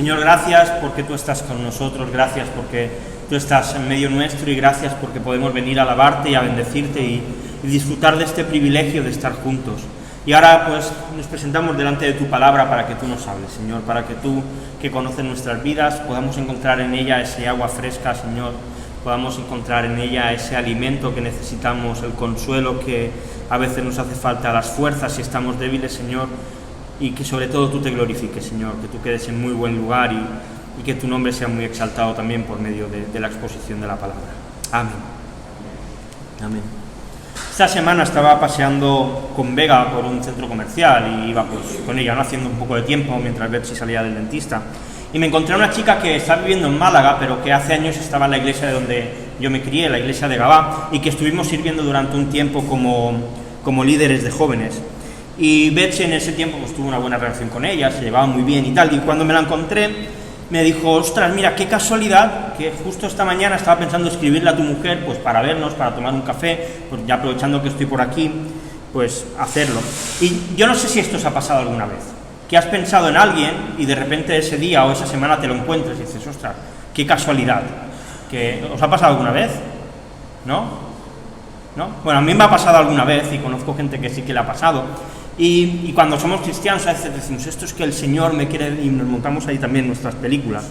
Señor, gracias porque tú estás con nosotros, gracias porque tú estás en medio nuestro y gracias porque podemos venir a alabarte y a bendecirte y disfrutar de este privilegio de estar juntos. Y ahora pues nos presentamos delante de tu palabra para que tú nos hables, Señor, para que tú, que conoces nuestras vidas, podamos encontrar en ella ese agua fresca, Señor, podamos encontrar en ella ese alimento que necesitamos, el consuelo que a veces nos hace falta, las fuerzas si estamos débiles, Señor, y que sobre todo tú te glorifiques, Señor, que tú quedes en muy buen lugar y que tu nombre sea muy exaltado también por medio de la exposición de la palabra. Amén. Amén. Esta semana estaba paseando con Vega por un centro comercial y iba pues con ella, ¿no?, haciendo un poco de tiempo mientras Betsy salía del dentista. Y me encontré a una chica que está viviendo en Málaga, pero que hace años estaba en la iglesia de donde yo me crié, la iglesia de Gabá, y que estuvimos sirviendo durante un tiempo como líderes de jóvenes. Y Betsy en ese tiempo pues tuvo una buena relación con ella, se llevaba muy bien y tal, y cuando me la encontré me dijo, ostras, mira, qué casualidad, que justo esta mañana estaba pensando escribirle a tu mujer, pues para vernos, para tomar un café, pues ya aprovechando que estoy por aquí, pues hacerlo. Y yo no sé si esto os ha pasado alguna vez, que has pensado en alguien y de repente ese día o esa semana te lo encuentras y dices, ostras, qué casualidad. ¿Que os ha pasado alguna vez? ¿No? ¿No? Bueno, a mí me ha pasado alguna vez y conozco gente que sí que le ha pasado. Y cuando somos cristianos a veces decimos, esto es que el Señor me quiere, y nos montamos ahí también nuestras películas.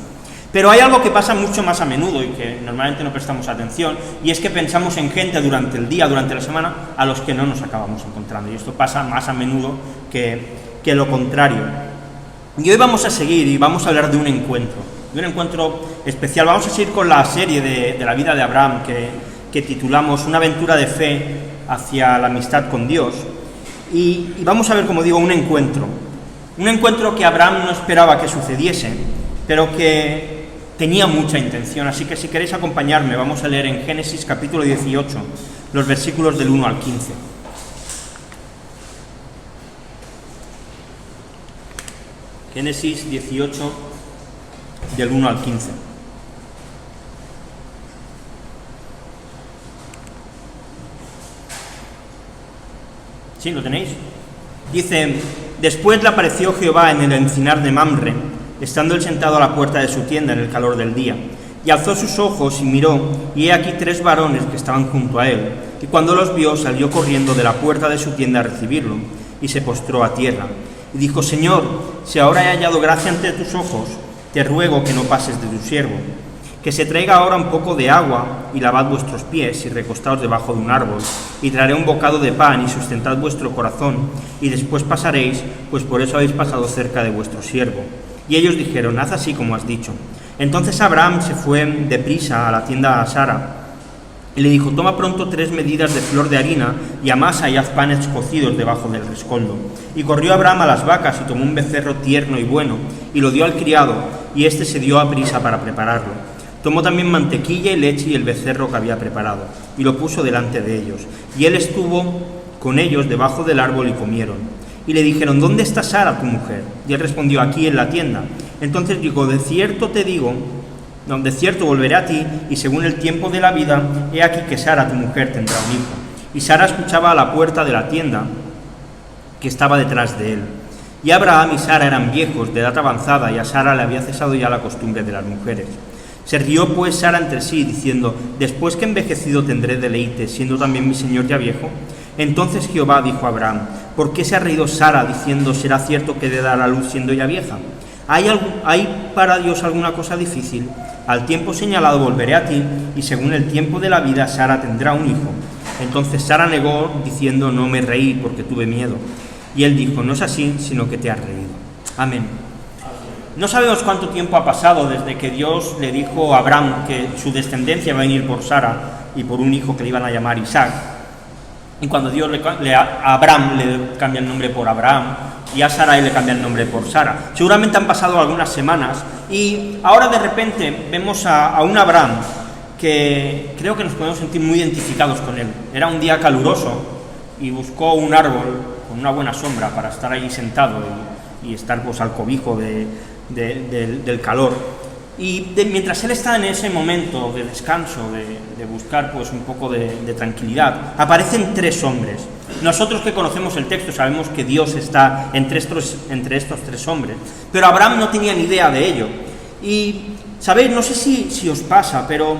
Pero hay algo que pasa mucho más a menudo y que normalmente no prestamos atención, y es que pensamos en gente durante el día, durante la semana, a los que no nos acabamos encontrando, y esto pasa más a menudo que lo contrario. Y hoy vamos a seguir y vamos a hablar de un encuentro especial. Vamos a seguir con la serie de la vida de Abraham que titulamos Una aventura de fe hacia la amistad con Dios. Y vamos a ver, como digo, un encuentro que Abraham no esperaba que sucediese, pero que tenía mucha intención. Así que si queréis acompañarme, vamos a leer en Génesis capítulo 18, los versículos del 1 al 15. Génesis 18, del 1 al 15. ¿Sí, lo tenéis? Dice, después le apareció Jehová en el encinar de Mamre, estando él sentado a la puerta de su tienda en el calor del día, y alzó sus ojos y miró, y he aquí 3 varones que estaban junto a él, y cuando los vio salió corriendo de la puerta de su tienda a recibirlo, y se postró a tierra, y dijo, Señor, si ahora he hallado gracia ante tus ojos, te ruego que no pases de tu siervo, que se traiga ahora un poco de agua, y lavad vuestros pies, y recostaos debajo de un árbol, y traeré un bocado de pan, y sustentad vuestro corazón, y después pasaréis, pues por eso habéis pasado cerca de vuestro siervo. Y ellos dijeron, haz así como has dicho. Entonces Abraham se fue deprisa a la tienda a Sara, y le dijo, toma pronto 3 medidas de flor de harina, y amasa y haz panes cocidos debajo del rescoldo. Y corrió Abraham a las vacas, y tomó un becerro tierno y bueno, y lo dio al criado, y éste se dio a prisa para prepararlo. Tomó también mantequilla y leche y el becerro que había preparado, y lo puso delante de ellos. Y él estuvo con ellos debajo del árbol y comieron. Y le dijeron, ¿dónde está Sara, tu mujer? Y él respondió, aquí en la tienda. Entonces dijo, de cierto te digo, no, de cierto volveré a ti, y según el tiempo de la vida, he aquí que Sara, tu mujer, tendrá un hijo. Y Sara escuchaba a la puerta de la tienda, que estaba detrás de él. Y Abraham y Sara eran viejos, de edad avanzada, y a Sara le había cesado ya la costumbre de las mujeres. Se rió pues Sara entre sí, diciendo, después que envejecido tendré deleite, siendo también mi señor ya viejo. Entonces Jehová dijo a Abraham, ¿por qué se ha reído Sara, diciendo, será cierto que de dar a luz siendo ya vieja? ¿Hay para Dios alguna cosa difícil? Al tiempo señalado volveré a ti, y según el tiempo de la vida Sara tendrá un hijo. Entonces Sara negó, diciendo, no me reí, porque tuve miedo. Y él dijo, no es así, sino que te has reído. Amén. No sabemos cuánto tiempo ha pasado desde que Dios le dijo a Abraham que su descendencia va a venir por Sara y por un hijo que le iban a llamar Isaac. Y cuando Dios a Abraham le cambia el nombre por Abraham y a Sarai le cambia el nombre por Sara. Seguramente han pasado algunas semanas y ahora de repente vemos a un Abraham que creo que nos podemos sentir muy identificados con él. Era un día caluroso y buscó un árbol con una buena sombra para estar ahí sentado y estar pues al cobijo del calor. Y mientras él está en ese momento de descanso, de buscar pues un poco de tranquilidad, aparecen 3 hombres. Nosotros que conocemos el texto sabemos que Dios está entre estos tres hombres, pero Abraham no tenía ni idea de ello. Y, ¿sabéis? No sé si os pasa, pero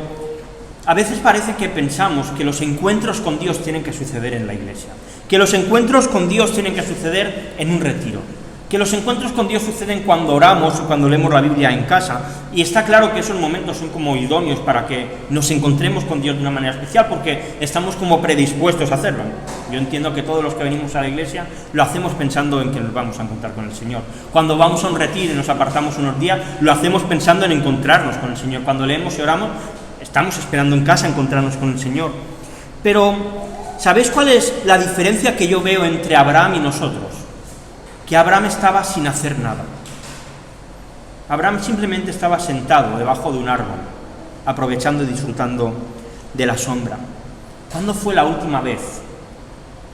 a veces parece que pensamos que los encuentros con Dios tienen que suceder en la iglesia, que los encuentros con Dios tienen que suceder en un retiro, que los encuentros con Dios suceden cuando oramos o cuando leemos la Biblia en casa, y está claro que esos momentos son como idóneos para que nos encontremos con Dios de una manera especial, porque estamos como predispuestos a hacerlo. Yo entiendo que todos los que venimos a la iglesia lo hacemos pensando en que nos vamos a encontrar con el Señor. Cuando vamos a un retiro y nos apartamos unos días, lo hacemos pensando en encontrarnos con el Señor. Cuando leemos y oramos, estamos esperando en casa encontrarnos con el Señor. Pero, ¿sabéis cuál es la diferencia que yo veo entre Abraham y nosotros? Que Abraham estaba sin hacer nada. Abraham simplemente estaba sentado debajo de un árbol, aprovechando y disfrutando de la sombra. ¿Cuándo fue la última vez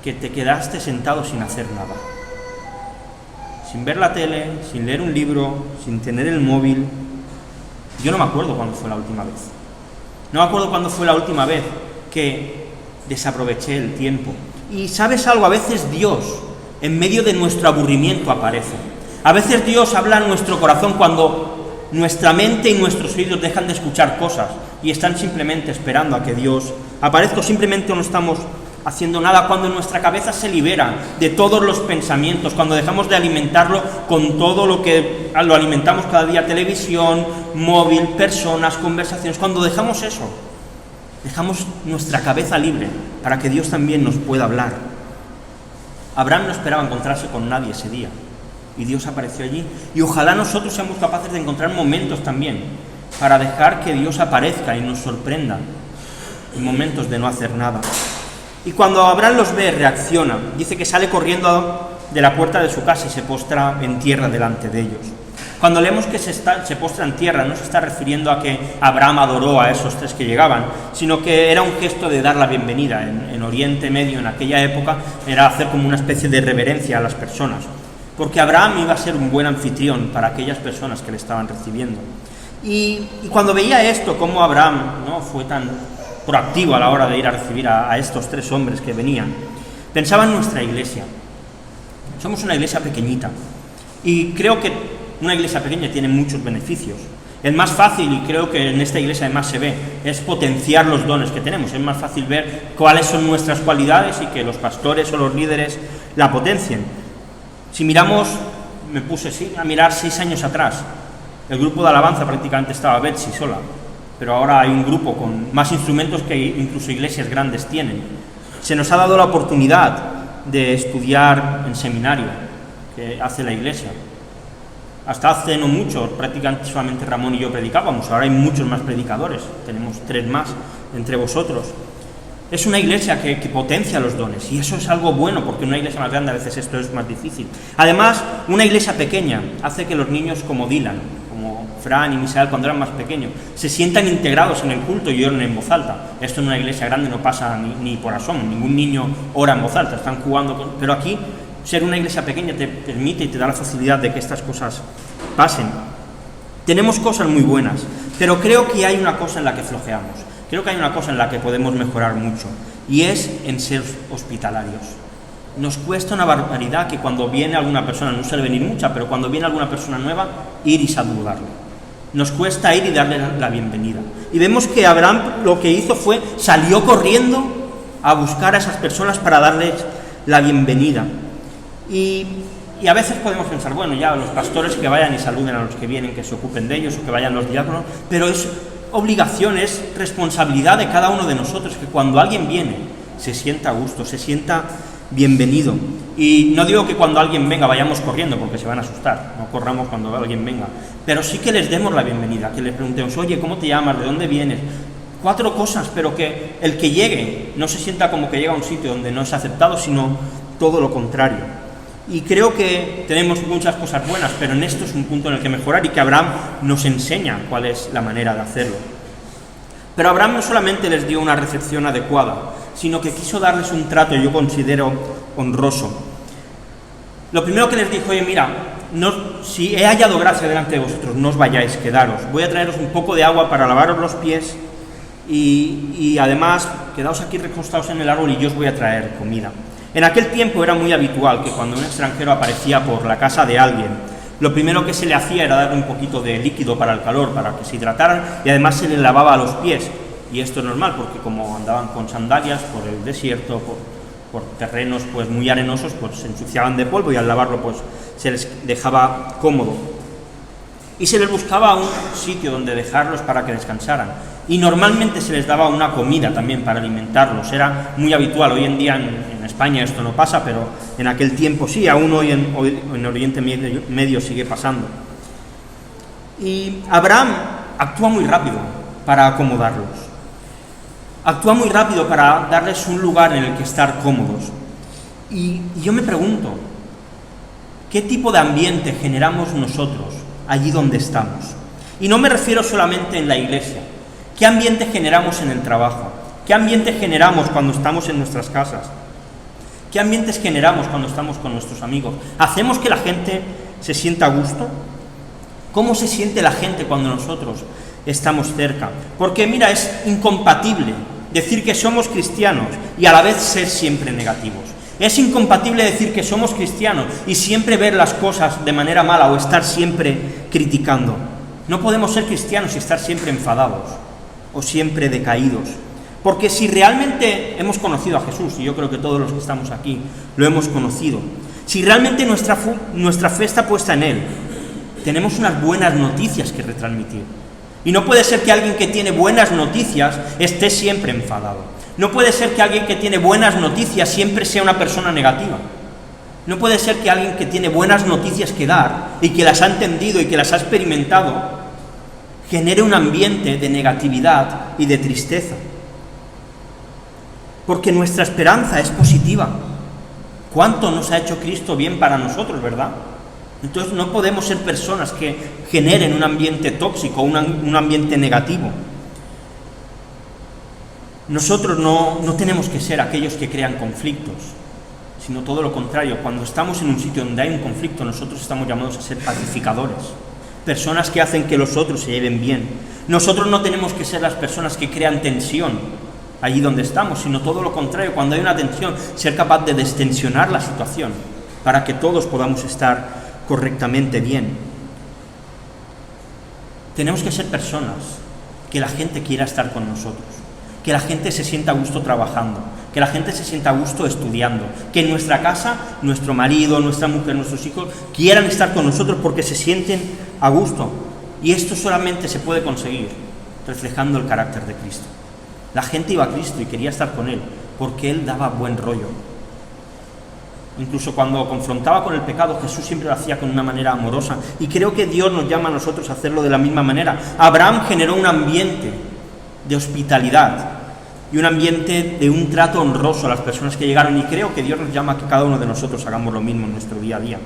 que te quedaste sentado sin hacer nada? Sin ver la tele, sin leer un libro, sin tener el móvil. Yo no me acuerdo cuándo fue la última vez. No me acuerdo cuándo fue la última vez que desaproveché el tiempo. Y ¿sabes algo? A veces Dios, en medio de nuestro aburrimiento, aparece. A veces Dios habla en nuestro corazón cuando nuestra mente y nuestros oídos dejan de escuchar cosas y están simplemente esperando a que Dios aparezca. Simplemente no estamos haciendo nada, cuando nuestra cabeza se libera de todos los pensamientos, cuando dejamos de alimentarlo con todo lo que lo alimentamos cada día: televisión, móvil, personas, conversaciones. Cuando dejamos eso, dejamos nuestra cabeza libre para que Dios también nos pueda hablar. Abraham no esperaba encontrarse con nadie ese día, y Dios apareció allí. Y ojalá nosotros seamos capaces de encontrar momentos también para dejar que Dios aparezca y nos sorprenda en momentos de no hacer nada. Y cuando Abraham los ve, reacciona. Dice que sale corriendo de la puerta de su casa y se postra en tierra delante de ellos. Cuando leemos que se postra en tierra, no se está refiriendo a que Abraham adoró a esos tres que llegaban, sino que era un gesto de dar la bienvenida. En Oriente Medio, en aquella época, era hacer como una especie de reverencia a las personas, porque Abraham iba a ser un buen anfitrión para aquellas personas que le estaban recibiendo. Y cuando veía esto, cómo Abraham no fue tan proactivo a la hora de ir a recibir a estos tres hombres que venían, pensaba en nuestra iglesia. Somos una iglesia pequeñita, y creo que una iglesia pequeña tiene muchos beneficios. El más fácil, y creo que en esta iglesia además se ve, es potenciar los dones que tenemos. Es más fácil ver cuáles son nuestras cualidades y que los pastores o los líderes la potencien. Si miramos, me puse a mirar 6 años atrás, el grupo de alabanza prácticamente estaba Betsy sola, pero ahora hay un grupo con más instrumentos que incluso iglesias grandes tienen. Se nos ha dado la oportunidad de estudiar en seminario que hace la iglesia. Hasta hace no mucho, prácticamente solamente Ramón y yo predicábamos, ahora hay muchos más predicadores, tenemos 3 más entre vosotros. Es una iglesia que potencia los dones, y eso es algo bueno, porque en una iglesia más grande a veces esto es más difícil. Además, una iglesia pequeña hace que los niños como Dylan, como Fran y Misael cuando eran más pequeños, se sientan integrados en el culto y oren en voz alta. Esto en una iglesia grande no pasa ni por asomo, ningún niño ora en voz alta, están jugando pero aquí ser una iglesia pequeña te permite y te da la facilidad de que estas cosas pasen. Tenemos cosas muy buenas, pero creo que hay una cosa en la que flojeamos. Creo que hay una cosa en la que podemos mejorar mucho, y es en ser hospitalarios. Nos cuesta una barbaridad que cuando viene alguna persona, no suele venir mucha, pero cuando viene alguna persona nueva, ir y saludarle. Nos cuesta ir y darle la bienvenida. Y vemos que Abraham lo que hizo fue, salió corriendo a buscar a esas personas para darles la bienvenida. Y a veces podemos pensar, bueno, ya los pastores que vayan y saluden a los que vienen, que se ocupen de ellos, o que vayan los diáconos, pero es obligación, es responsabilidad de cada uno de nosotros que cuando alguien viene se sienta a gusto, se sienta bienvenido. Y no digo que cuando alguien venga vayamos corriendo, porque se van a asustar, no corramos cuando alguien venga, pero sí que les demos la bienvenida, que les preguntemos, oye, ¿cómo te llamas? ¿De dónde vienes? 4 cosas, pero que el que llegue no se sienta como que llega a un sitio donde no es aceptado, sino todo lo contrario. Y creo que tenemos muchas cosas buenas, pero en esto es un punto en el que mejorar, y que Abraham nos enseña cuál es la manera de hacerlo. Pero Abraham no solamente les dio una recepción adecuada, sino que quiso darles un trato, yo considero, honroso. Lo primero que les dijo, oye, mira, si he hallado gracia delante de vosotros, no os vayáis, quedaros. Voy a traeros un poco de agua para lavaros los pies, y además, quedaos aquí recostados en el árbol y yo os voy a traer comida. En aquel tiempo era muy habitual que cuando un extranjero aparecía por la casa de alguien, lo primero que se le hacía era darle un poquito de líquido para el calor, para que se hidrataran, y además se le lavaba los pies. Y esto es normal, porque como andaban con sandalias por el desierto, por terrenos pues muy arenosos, pues se ensuciaban de polvo, y al lavarlo pues se les dejaba cómodo. Y se les buscaba un sitio donde dejarlos para que descansaran. Y normalmente se les daba una comida también para alimentarlos. Era muy habitual. Hoy en día en España esto no pasa, pero en aquel tiempo sí, aún hoy en Oriente Medio sigue pasando. Y Abraham actúa muy rápido para acomodarlos. Actúa muy rápido para darles un lugar en el que estar cómodos. Y yo me pregunto, ¿qué tipo de ambiente generamos nosotros allí donde estamos? Y no me refiero solamente en la iglesia. ¿Qué ambiente generamos en el trabajo? ¿Qué ambiente generamos cuando estamos en nuestras casas? ¿Qué ambientes generamos cuando estamos con nuestros amigos? ¿Hacemos que la gente se sienta a gusto? ¿Cómo se siente la gente cuando nosotros estamos cerca? Porque mira, es incompatible decir que somos cristianos y a la vez ser siempre negativos. Es incompatible decir que somos cristianos y siempre ver las cosas de manera mala o estar siempre criticando. No podemos ser cristianos y estar siempre enfadados o siempre decaídos. Porque si realmente hemos conocido a Jesús, y yo creo que todos los que estamos aquí lo hemos conocido, si realmente nuestra fe está puesta en Él, tenemos unas buenas noticias que retransmitir. Y no puede ser que alguien que tiene buenas noticias esté siempre enfadado. No puede ser que alguien que tiene buenas noticias siempre sea una persona negativa. No puede ser que alguien que tiene buenas noticias que dar y que las ha entendido y que las ha experimentado genere un ambiente de negatividad y de tristeza. Porque nuestra esperanza es positiva. ¿Cuánto nos ha hecho Cristo bien para nosotros, verdad? Entonces no podemos ser personas que generen un ambiente tóxico, un ambiente negativo. Nosotros no tenemos que ser aquellos que crean conflictos, sino todo lo contrario. Cuando estamos en un sitio donde hay un conflicto, nosotros estamos llamados a ser pacificadores, personas que hacen que los otros se lleven bien. Nosotros no tenemos que ser las personas que crean tensión allí donde estamos, sino todo lo contrario. Cuando hay una tensión, ser capaz de destensionar la situación para que todos podamos estar correctamente bien. Tenemos que ser personas que la gente quiera estar con nosotros, que la gente se sienta a gusto trabajando, que la gente se sienta a gusto estudiando, que en nuestra casa nuestro marido, nuestra mujer, nuestros hijos quieran estar con nosotros porque se sienten a gusto. Y esto solamente se puede conseguir reflejando el carácter de Cristo. La gente iba a Cristo y quería estar con Él porque Él daba buen rollo. Incluso cuando confrontaba con el pecado, Jesús siempre lo hacía con una manera amorosa. Y creo que Dios nos llama a nosotros a hacerlo de la misma manera. Abraham generó un ambiente de hospitalidad y un ambiente de un trato honroso a las personas que llegaron. Y creo que Dios nos llama a que cada uno de nosotros hagamos lo mismo en nuestro día a día.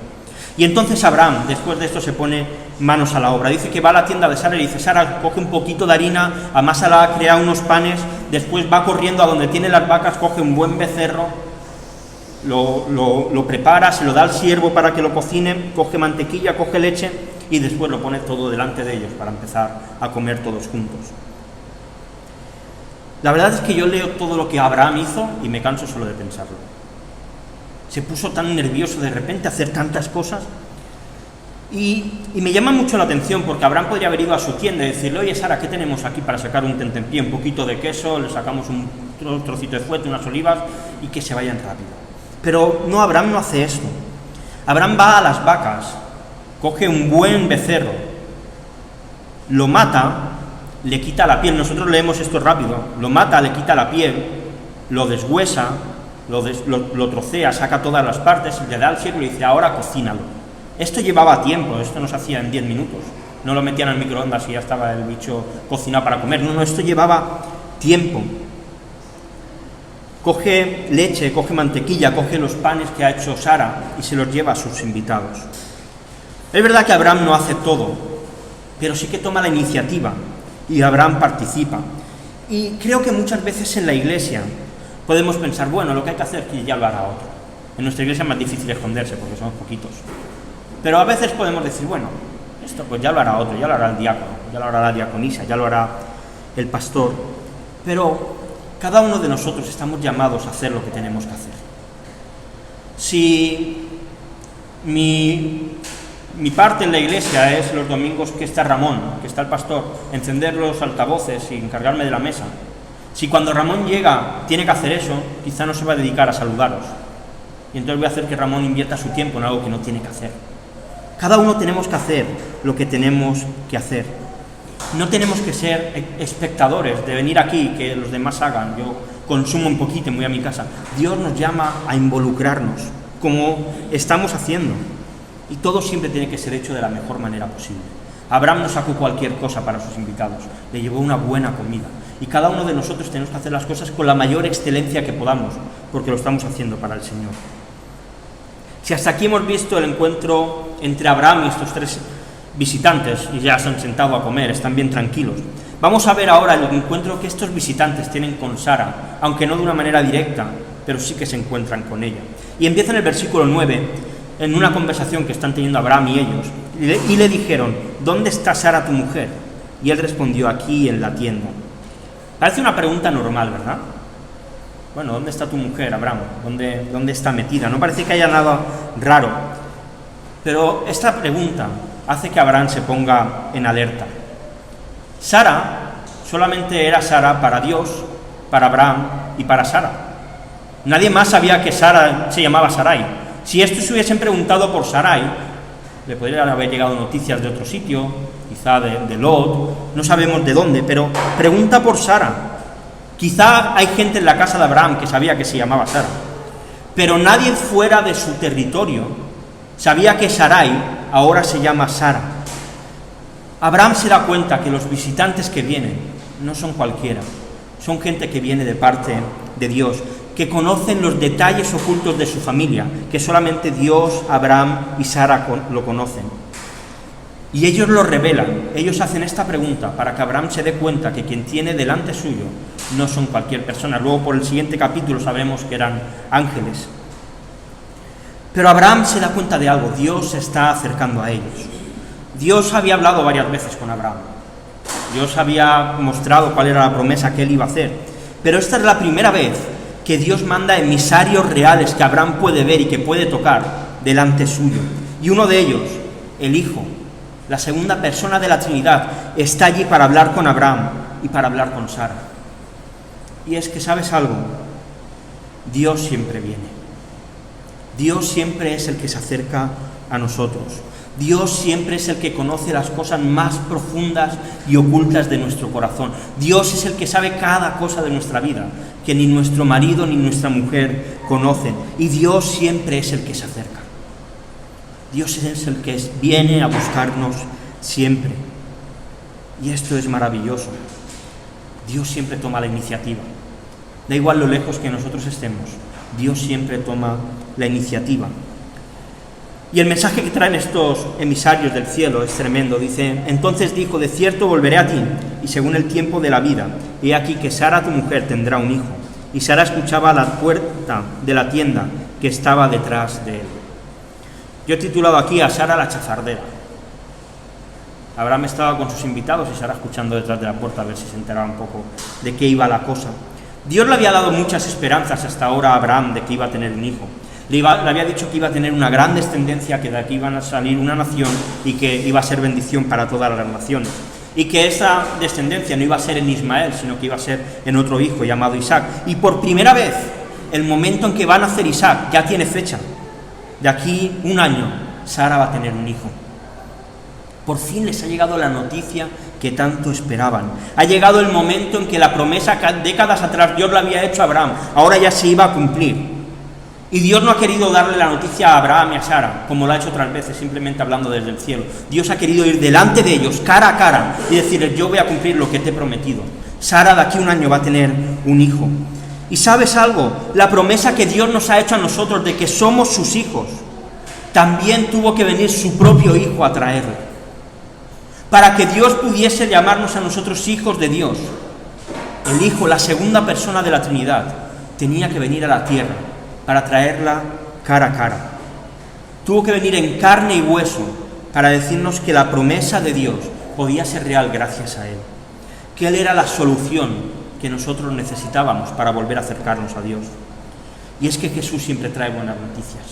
Y entonces Abraham, después de esto, se pone manos a la obra. Dice que va a la tienda de Sara y dice: Sara, coge un poquito de harina, amásala, crea unos panes, después va corriendo a donde tiene las vacas, coge un buen becerro, lo prepara, se lo da al siervo para que lo cocine, coge mantequilla, coge leche y después lo pone todo delante de ellos para empezar a comer todos juntos. La verdad es que yo leo todo lo que Abraham hizo y me canso solo de pensarlo. Se puso tan nervioso de repente a hacer tantas cosas y me llama mucho la atención porque Abraham podría haber ido a su tienda y decirle: oye Sara, ¿qué tenemos aquí para sacar un tentempié? Un poquito de queso, le sacamos un trocito de fuete, unas olivas y que se vayan rápido. Pero no, Abraham no hace esto. Abraham va a las vacas, coge un buen becerro, lo mata, le quita la piel. Nosotros leemos esto rápido. Lo mata, le quita la piel, lo deshuesa, lo trocea, saca todas las partes, le da al siervo y le dice: ahora cocínalo. Esto llevaba tiempo, esto no se hacía en 10 minutos. No lo metían al microondas y ya estaba el bicho cocinado para comer. No, esto llevaba tiempo. Coge leche, coge mantequilla, coge los panes que ha hecho Sara y se los lleva a sus invitados. Es verdad que Abraham no hace todo, pero sí que toma la iniciativa y Abraham participa. Y creo que muchas veces en la iglesia podemos pensar: bueno, lo que hay que hacer es que ya lo hará otro. En nuestra iglesia es más difícil esconderse porque somos poquitos. Pero a veces podemos decir: bueno, esto pues ya lo hará otro, ya lo hará el diácono, ya lo hará la diaconisa, ya lo hará el pastor. Pero cada uno de nosotros estamos llamados a hacer lo que tenemos que hacer. Si mi parte en la iglesia es los domingos que está Ramón, que está el pastor, encender los altavoces y encargarme de la mesa, si cuando Ramón llega tiene que hacer eso, quizá no se va a dedicar a saludaros. Y entonces voy a hacer que Ramón invierta su tiempo en algo que no tiene que hacer. Cada uno tenemos que hacer lo que tenemos que hacer. No tenemos que ser espectadores de venir aquí, que los demás hagan. Yo consumo un poquito y voy a mi casa. Dios nos llama a involucrarnos, como estamos haciendo. Y todo siempre tiene que ser hecho de la mejor manera posible. Abraham no sacó cualquier cosa para sus invitados, le llevó una buena comida. Y cada uno de nosotros tenemos que hacer las cosas con la mayor excelencia que podamos, porque lo estamos haciendo para el Señor. Si hasta aquí hemos visto el encuentro entre Abraham y estos tres visitantes, y ya se han sentado a comer, están bien tranquilos, vamos a ver ahora el encuentro que estos visitantes tienen con Sara, aunque no de una manera directa, pero sí que se encuentran con ella. Y empieza en el versículo 9, en una conversación que están teniendo Abraham y ellos, y le dijeron: ¿dónde está Sara tu mujer? Y él respondió: aquí en la tienda. Parece una pregunta normal, ¿verdad? Bueno, ¿dónde está tu mujer, Abraham? ¿Dónde está metida? No parece que haya nada raro. Pero esta pregunta hace que Abraham se ponga en alerta. Sara solamente era Sara para Dios, para Abraham y para Sara. Nadie más sabía que Sara se llamaba Sarai. Si esto se hubiesen preguntado por Sarai, le podrían haber llegado noticias de otro sitio, quizá de Lot, no sabemos de dónde, pero pregunta por Sara. Quizá hay gente en la casa de Abraham que sabía que se llamaba Sara, pero nadie fuera de su territorio sabía que Sarai ahora se llama Sara. Abraham se da cuenta que los visitantes que vienen no son cualquiera, son gente que viene de parte de Dios, que conocen los detalles ocultos de su familia, que solamente Dios, Abraham y Sara lo conocen. Y ellos lo revelan, ellos hacen esta pregunta para que Abraham se dé cuenta que quien tiene delante suyo no son cualquier persona. Luego por el siguiente capítulo sabemos que eran ángeles. Pero Abraham se da cuenta de algo, Dios se está acercando a ellos. Dios había hablado varias veces con Abraham, Dios había mostrado cuál era la promesa que él iba a hacer, pero esta es la primera vez que Dios manda emisarios reales que Abraham puede ver y que puede tocar delante suyo. Y uno de ellos, el Hijo, la segunda persona de la Trinidad, está allí para hablar con Abraham y para hablar con Sara. Y es que, ¿sabes algo? Dios siempre viene. Dios siempre es el que se acerca a nosotros. Dios siempre es el que conoce las cosas más profundas y ocultas de nuestro corazón. Dios es el que sabe cada cosa de nuestra vida, que ni nuestro marido ni nuestra mujer conocen. Y Dios siempre es el que se acerca. Dios es el que viene a buscarnos siempre. Y esto es maravilloso. Dios siempre toma la iniciativa. Da igual lo lejos que nosotros estemos, Dios siempre toma la iniciativa. Y el mensaje que traen estos emisarios del cielo es tremendo. Dice: entonces dijo: de cierto volveré a ti, y según el tiempo de la vida, he aquí que Sara tu mujer tendrá un hijo. Y Sara escuchaba a la puerta de la tienda que estaba detrás de él. Yo he titulado aquí a Sara la chafardera. Abraham estaba con sus invitados y Sara escuchando detrás de la puerta a ver si se enteraba un poco de qué iba la cosa. Dios le había dado muchas esperanzas hasta ahora a Abraham de que iba a tener un hijo. Le había dicho que iba a tener una gran descendencia, que de aquí iban a salir una nación y que iba a ser bendición para todas las naciones. Y que esa descendencia no iba a ser en Ismael, sino que iba a ser en otro hijo llamado Isaac. Y por primera vez, el momento en que va a nacer Isaac ya tiene fecha. De aquí un año, Sara va a tener un hijo. Por fin les ha llegado la noticia que tanto esperaban. Ha llegado el momento en que la promesa que décadas atrás Dios le había hecho a Abraham, ahora ya se iba a cumplir. Y Dios no ha querido darle la noticia a Abraham y a Sara, como lo ha hecho otras veces, simplemente hablando desde el cielo. Dios ha querido ir delante de ellos, cara a cara, y decirles: yo voy a cumplir lo que te he prometido. Sara de aquí un año va a tener un hijo. Y ¿sabes algo? La promesa que Dios nos ha hecho a nosotros de que somos sus hijos, también tuvo que venir su propio hijo a traerle. Para que Dios pudiese llamarnos a nosotros hijos de Dios, el Hijo, la segunda persona de la Trinidad, tenía que venir a la tierra para traerla cara a cara. Tuvo que venir en carne y hueso para decirnos que la promesa de Dios podía ser real gracias a Él, que Él era la solución que nosotros necesitábamos para volver a acercarnos a Dios. Y es que Jesús siempre trae buenas noticias.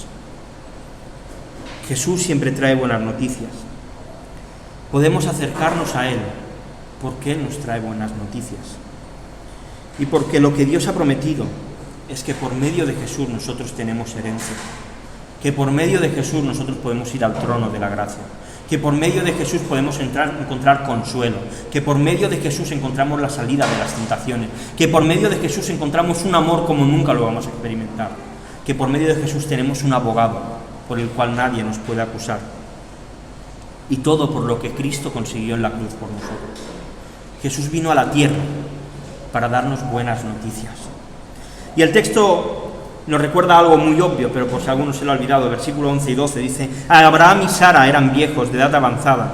Jesús siempre trae buenas noticias. Podemos acercarnos a Él porque Él nos trae buenas noticias. Y porque lo que Dios ha prometido es que por medio de Jesús nosotros tenemos herencia. Que por medio de Jesús nosotros podemos ir al trono de la gracia. Que por medio de Jesús podemos encontrar consuelo. Que por medio de Jesús encontramos la salida de las tentaciones. Que por medio de Jesús encontramos un amor como nunca lo vamos a experimentar. Que por medio de Jesús tenemos un abogado por el cual nadie nos puede acusar. Y todo por lo que Cristo consiguió en la cruz por nosotros. Jesús vino a la tierra para darnos buenas noticias. Y el texto nos recuerda algo muy obvio, pero por si alguno se lo ha olvidado. El versículo 11 y 12 dice: Abraham y Sara eran viejos, de edad avanzada,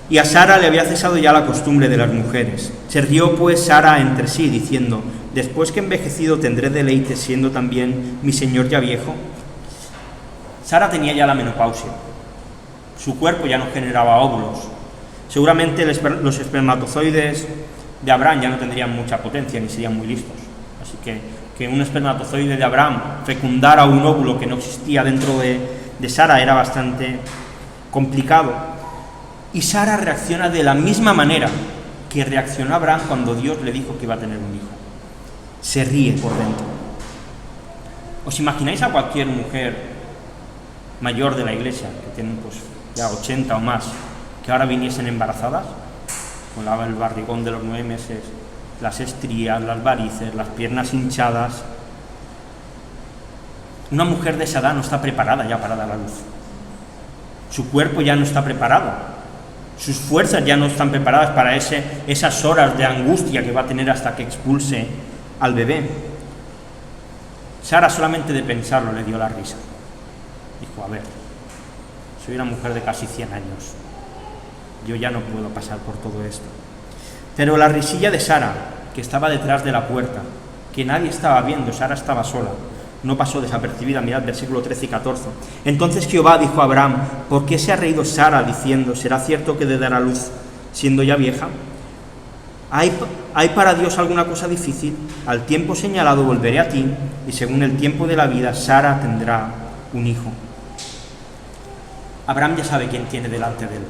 y a Sara le había cesado ya la costumbre de las mujeres. Se rió pues Sara entre sí, diciendo: después que envejecido tendré deleite, siendo también mi señor ya viejo. Sara tenía ya la menopausia. Su cuerpo ya no generaba óvulos. Seguramente los espermatozoides de Abraham ya no tendrían mucha potencia ni serían muy listos. Así que un espermatozoide de Abraham fecundara un óvulo que no existía dentro de Sara era bastante complicado. Y Sara reacciona de la misma manera que reaccionó Abraham cuando Dios le dijo que iba a tener un hijo. Se ríe por dentro. ¿Os imagináis a cualquier mujer mayor de la iglesia, que tienen pues ya 80 o más, que ahora viniesen embarazadas, con el barrigón de los 9 meses, las estrías, las varices, las piernas hinchadas? Una mujer de esa edad no está preparada ya para dar a luz. Su cuerpo ya no está preparado. Sus fuerzas ya no están preparadas para esas horas de angustia que va a tener hasta que expulse al bebé. Sara, solamente de pensarlo, le dio la risa. Dijo: a ver, soy una mujer de casi 100 años. Yo ya no puedo pasar por todo esto. Pero la risilla de Sara, que estaba detrás de la puerta, que nadie estaba viendo, Sara estaba sola, no pasó desapercibida. Mirad versículo 13 y 14. Entonces Jehová dijo a Abraham: ¿por qué se ha reído Sara diciendo: ¿será cierto que de dar a luz siendo ya vieja? ¿Hay para Dios alguna cosa difícil? Al tiempo señalado volveré a ti, y según el tiempo de la vida Sara tendrá un hijo. Abraham ya sabe quién tiene delante de él.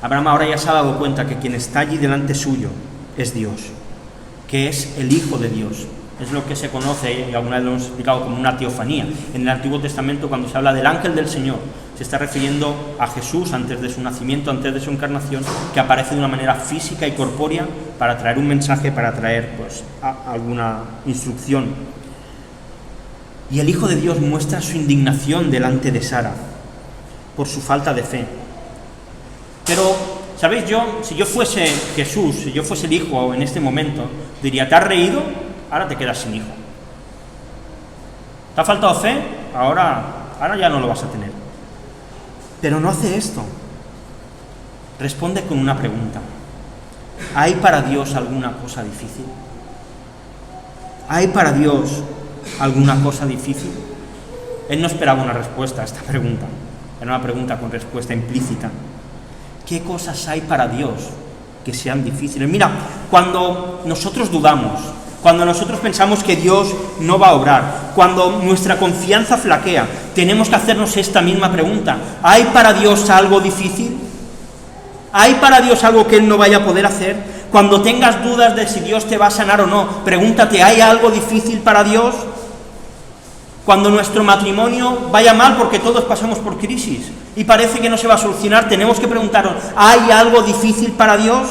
Abraham ahora ya se ha dado cuenta que quien está allí delante suyo es Dios, que es el Hijo de Dios. Es lo que se conoce, y alguna vez lo hemos explicado, como una teofanía. En el Antiguo Testamento, cuando se habla del ángel del Señor, se está refiriendo a Jesús antes de su nacimiento, antes de su encarnación, que aparece de una manera física y corpórea para traer un mensaje, para traer pues alguna instrucción. Y el Hijo de Dios muestra su indignación delante de Sara por su falta de fe. Pero, ¿sabéis? Si yo fuese Jesús, si yo fuese el Hijo en este momento, diría: ¿te has reído? Ahora te quedas sin hijo. ¿Te ha faltado fe? Ahora ya no lo vas a tener. Pero no hace esto. Responde con una pregunta: ¿hay para Dios alguna cosa difícil? ¿Hay para Dios alguna cosa difícil? Él no esperaba una respuesta a esta pregunta. Era una pregunta con respuesta implícita. ¿Qué cosas hay para Dios que sean difíciles? Mira, cuando nosotros dudamos, cuando nosotros pensamos que Dios no va a obrar, cuando nuestra confianza flaquea, tenemos que hacernos esta misma pregunta: ¿hay para Dios algo difícil? ¿Hay para Dios algo que Él no vaya a poder hacer? Cuando tengas dudas de si Dios te va a sanar o no, pregúntate: ¿hay algo difícil para Dios? Cuando nuestro matrimonio vaya mal, porque todos pasamos por crisis y parece que no se va a solucionar, tenemos que preguntarnos: ¿hay algo difícil para Dios?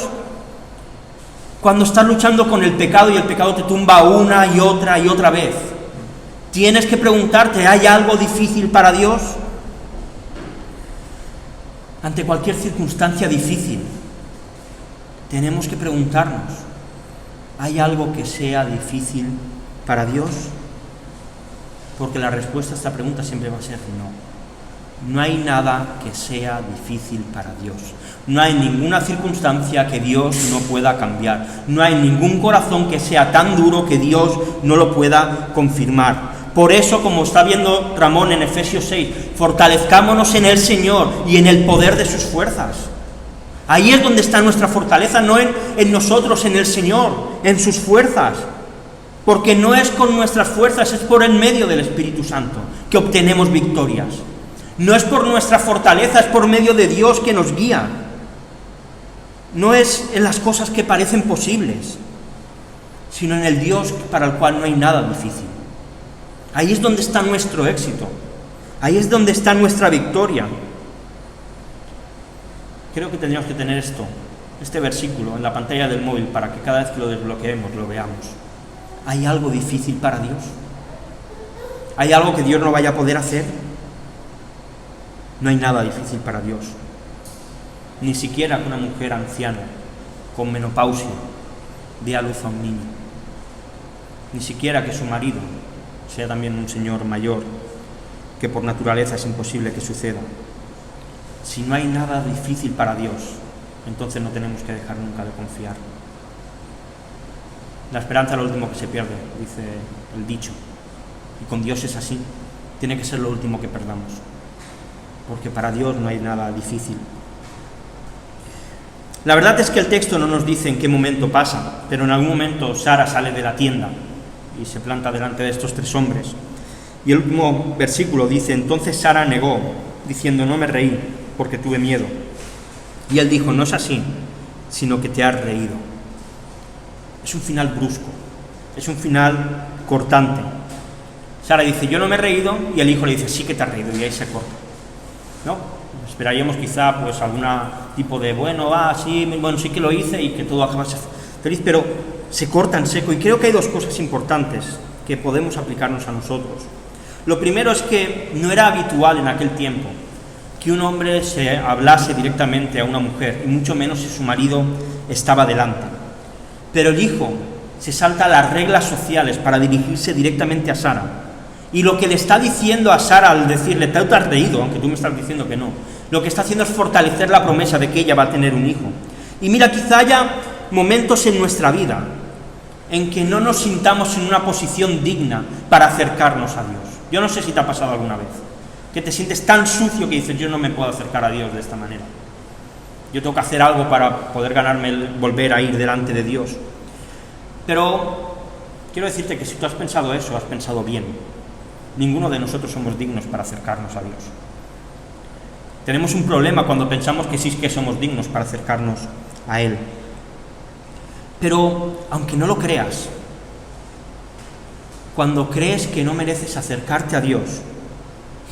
Cuando estás luchando con el pecado y el pecado te tumba una y otra vez, tienes que preguntarte: ¿hay algo difícil para Dios? Ante cualquier circunstancia difícil, tenemos que preguntarnos: ¿hay algo que sea difícil para Dios? Porque la respuesta a esta pregunta siempre va a ser no. No hay nada que sea difícil para Dios. No hay ninguna circunstancia que Dios no pueda cambiar. No hay ningún corazón que sea tan duro que Dios no lo pueda confirmar. Por eso, como está viendo Ramón en Efesios 6, fortalezcámonos en el Señor y en el poder de sus fuerzas. Ahí es donde está nuestra fortaleza, no en nosotros, en el Señor, en sus fuerzas. porque no es con nuestras fuerzas, es por el medio del Espíritu Santo que obtenemos victorias. No es por nuestra fortaleza, es por medio de Dios que nos guía. No es en las cosas que parecen posibles, sino en el Dios para el cual no hay nada difícil. Ahí es donde está nuestro éxito, ahí es donde está nuestra victoria. Creo que tendríamos que tener este versículo en la pantalla del móvil para que cada vez que lo desbloqueemos lo veamos. ¿Hay algo difícil para Dios? ¿Hay algo que Dios no vaya a poder hacer? No hay nada difícil para Dios. Ni siquiera que una mujer anciana, con menopausia, dé a luz a un niño. Ni siquiera que su marido sea también un señor mayor, que por naturaleza es imposible que suceda. Si no hay nada difícil para Dios, entonces no tenemos que dejar nunca de confiar. La esperanza es lo último que se pierde, dice el dicho. Y con Dios es así. Tiene que ser lo último que perdamos. Porque para Dios no hay nada difícil. La verdad es que el texto no nos dice en qué momento pasa, pero en algún momento Sara sale de la tienda y se planta delante de estos tres hombres. Y el último versículo dice: entonces Sara negó, diciendo: no me reí, porque tuve miedo. Y él dijo: no es así, sino que te has reído. Es un final brusco, es un final cortante. Sara dice: yo no me he reído, y el hijo le dice: sí que te has reído, y ahí se corta, ¿no? Esperaríamos quizá pues algún tipo de sí que lo hice y que todo acabase feliz, pero se corta en seco. Y creo que hay dos cosas importantes que podemos aplicarnos a nosotros. Lo primero es que no era habitual en aquel tiempo que un hombre se hablase directamente a una mujer, y mucho menos si su marido estaba delante. Pero el hijo se salta las reglas sociales para dirigirse directamente a Sara. Y lo que le está diciendo a Sara al decirle: tú te has reído, aunque tú me estás diciendo que no, lo que está haciendo es fortalecer la promesa de que ella va a tener un hijo. Y mira, quizá haya momentos en nuestra vida en que no nos sintamos en una posición digna para acercarnos a Dios. Yo no sé si te ha pasado alguna vez, que te sientes tan sucio que dices: yo no me puedo acercar a Dios de esta manera. Yo tengo que hacer algo para poder volver a ir delante de Dios. Pero quiero decirte que si tú has pensado eso, has pensado bien. Ninguno de nosotros somos dignos para acercarnos a Dios. Tenemos un problema cuando pensamos que sí que somos dignos para acercarnos a Él. Pero, aunque no lo creas, cuando crees que no mereces acercarte a Dios,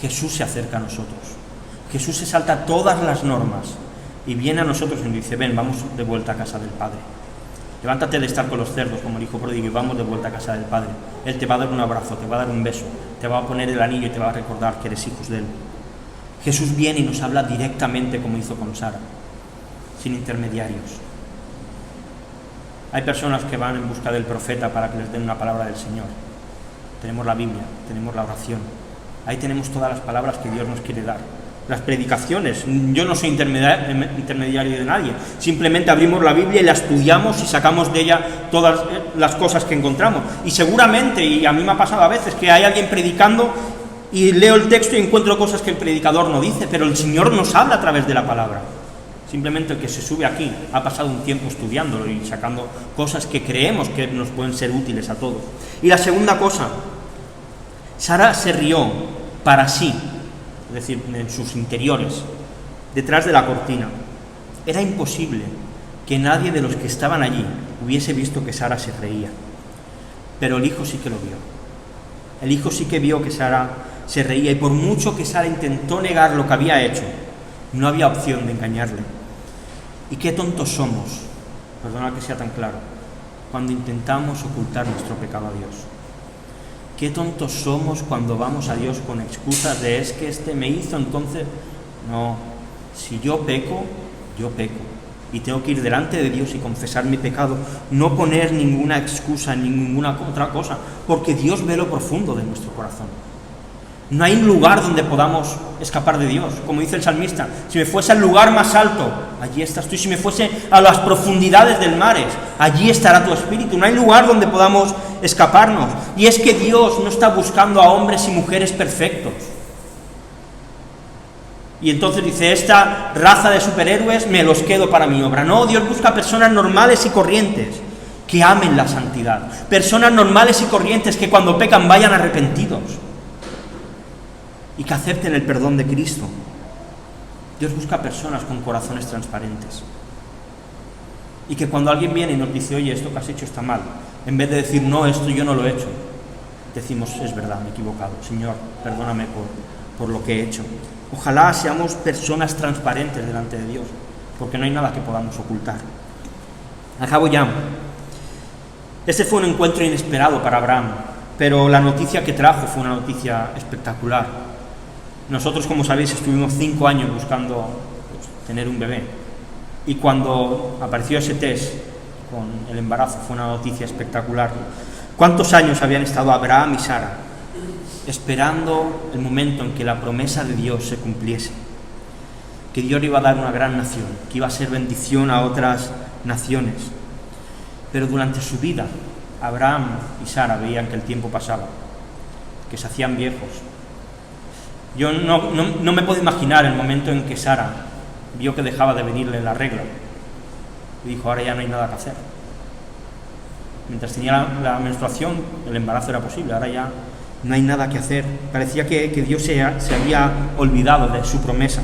Jesús se acerca a nosotros. Jesús se salta todas las normas y viene a nosotros y nos dice: ven, vamos de vuelta a casa del Padre. Levántate de estar con los cerdos, como el hijo pródigo, y vamos de vuelta a casa del Padre. Él te va a dar un abrazo, te va a dar un beso, te va a poner el anillo y te va a recordar que eres hijos de Él. Jesús viene y nos habla directamente, como hizo con Sara, sin intermediarios. Hay personas que van en busca del profeta para que les den una palabra del Señor. Tenemos la Biblia, tenemos la oración. Ahí tenemos todas las palabras que Dios nos quiere dar. Las predicaciones, yo no soy intermediario de nadie, simplemente abrimos la Biblia y la estudiamos y sacamos de ella todas las cosas que encontramos. Y seguramente, y a mí me ha pasado a veces, que hay alguien predicando y leo el texto y encuentro cosas que el predicador no dice, pero el Señor nos habla a través de la palabra. Simplemente el que se sube aquí ha pasado un tiempo estudiándolo y sacando cosas que creemos que nos pueden ser útiles a todos. Y la segunda cosa, Sara se rió para sí, es decir, en sus interiores, detrás de la cortina. Era imposible que nadie de los que estaban allí hubiese visto que Sara se reía. Pero el hijo sí que lo vio. El hijo sí que vio que Sara se reía, y por mucho que Sara intentó negar lo que había hecho, no había opción de engañarle. Y qué tontos somos, perdona que sea tan claro, cuando intentamos ocultar nuestro pecado a Dios. Qué tontos somos cuando vamos a Dios con excusas de: es que este me hizo, entonces... No, si yo peco, yo peco. Y tengo que ir delante de Dios y confesar mi pecado, no poner ninguna excusa, ninguna otra cosa, porque Dios ve lo profundo de nuestro corazón. No hay lugar donde podamos escapar de Dios. Como dice el salmista: si me fuese al lugar más alto, allí estás tú. Y si me fuese a las profundidades del mar, allí estará tu espíritu. No hay lugar donde podamos escaparnos. Y es que Dios no está buscando a hombres y mujeres perfectos. Y entonces dice: esta raza de superhéroes me los quedo para mi obra. No, Dios busca personas normales y corrientes que amen la santidad, personas normales y corrientes que cuando pecan vayan arrepentidos y que acepten el perdón de Cristo. Dios busca personas con corazones transparentes y que cuando alguien viene y nos dice, oye, esto que has hecho está mal, en vez de decir, no, esto yo no lo he hecho, decimos, es verdad, me he equivocado, Señor, perdóname por lo que he hecho. Ojalá seamos personas transparentes delante de Dios, porque no hay nada que podamos ocultar. Acabo ya. Este fue un encuentro inesperado para Abraham, pero la noticia que trajo fue una noticia espectacular. Nosotros, como sabéis, estuvimos 5 años buscando tener un bebé, y cuando apareció ese test con el embarazo fue una noticia espectacular. ¿Cuántos años habían estado Abraham y Sara esperando el momento en que la promesa de Dios se cumpliese? Que Dios le iba a dar una gran nación, que iba a ser bendición a otras naciones. Pero durante su vida, Abraham y Sara veían que el tiempo pasaba, que se hacían viejos. Yo no me puedo imaginar el momento en que Sara vio que dejaba de venirle la regla y dijo, ahora ya no hay nada que hacer. Mientras tenía la menstruación, el embarazo era posible, ahora ya no hay nada que hacer. Parecía que Dios se había olvidado de su promesa.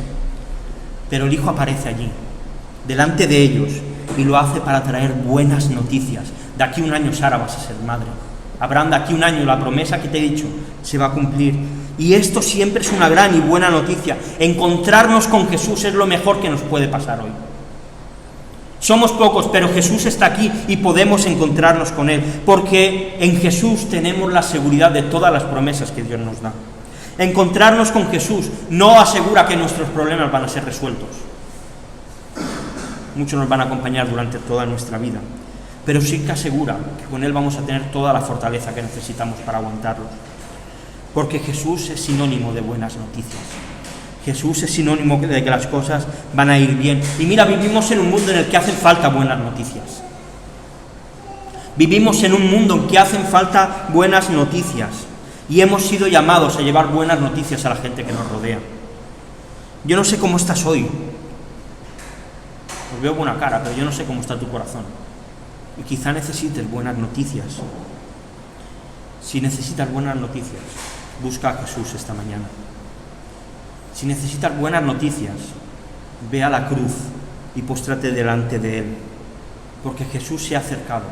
Pero el Hijo aparece allí, delante de ellos, y lo hace para traer buenas noticias. De aquí 1 año, Sara, vas a ser madre. Abraham, de aquí 1 año, la promesa que te he dicho se va a cumplir. Y esto siempre es una gran y buena noticia. Encontrarnos con Jesús es lo mejor que nos puede pasar hoy. Somos pocos, pero Jesús está aquí y podemos encontrarnos con Él, porque en Jesús tenemos la seguridad de todas las promesas que Dios nos da. Encontrarnos con Jesús no asegura que nuestros problemas van a ser resueltos. Muchos nos van a acompañar durante toda nuestra vida, pero sí que asegura que con Él vamos a tener toda la fortaleza que necesitamos para aguantarlos. Porque Jesús es sinónimo de buenas noticias. Jesús es sinónimo de que las cosas van a ir bien. Y mira, vivimos en un mundo en el que hacen falta buenas noticias. Vivimos en un mundo en que hacen falta buenas noticias. Y hemos sido llamados a llevar buenas noticias a la gente que nos rodea. Yo no sé cómo estás hoy. Os veo buena cara, pero yo no sé cómo está tu corazón. Y quizá necesites buenas noticias. Si necesitas buenas noticias, busca a Jesús esta mañana. Si necesitas buenas noticias, ve a la cruz y póstrate delante de Él. Porque Jesús se ha acercado.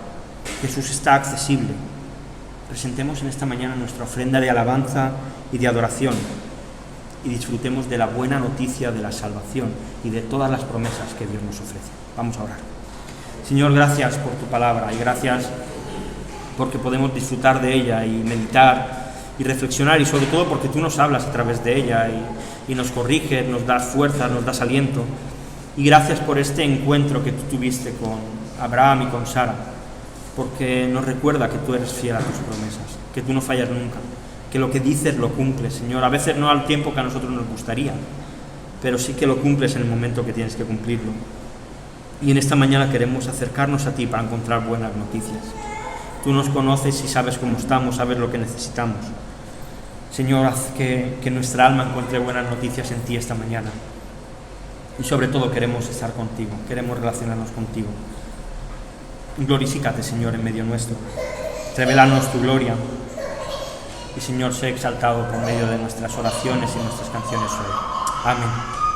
Jesús está accesible. Presentemos en esta mañana nuestra ofrenda de alabanza y de adoración y disfrutemos de la buena noticia de la salvación y de todas las promesas que Dios nos ofrece. Vamos a orar. Señor, gracias por tu palabra y gracias porque podemos disfrutar de ella y meditar y reflexionar, y sobre todo porque tú nos hablas a través de ella y nos corriges, nos das fuerza, nos das aliento. Y gracias por este encuentro que tú tuviste con Abraham y con Sara, porque nos recuerda que tú eres fiel a tus promesas, que tú no fallas nunca, que lo que dices lo cumples, Señor. A veces no al tiempo que a nosotros nos gustaría, pero sí que lo cumples en el momento que tienes que cumplirlo. Y en esta mañana queremos acercarnos a ti para encontrar buenas noticias. Tú nos conoces y sabes cómo estamos, sabes lo que necesitamos. Señor, haz que nuestra alma encuentre buenas noticias en ti esta mañana. Y sobre todo queremos estar contigo, queremos relacionarnos contigo. Glorifícate, Señor, en medio nuestro. Revélanos tu gloria. Y, Señor, sé exaltado por medio de nuestras oraciones y nuestras canciones hoy. Amén.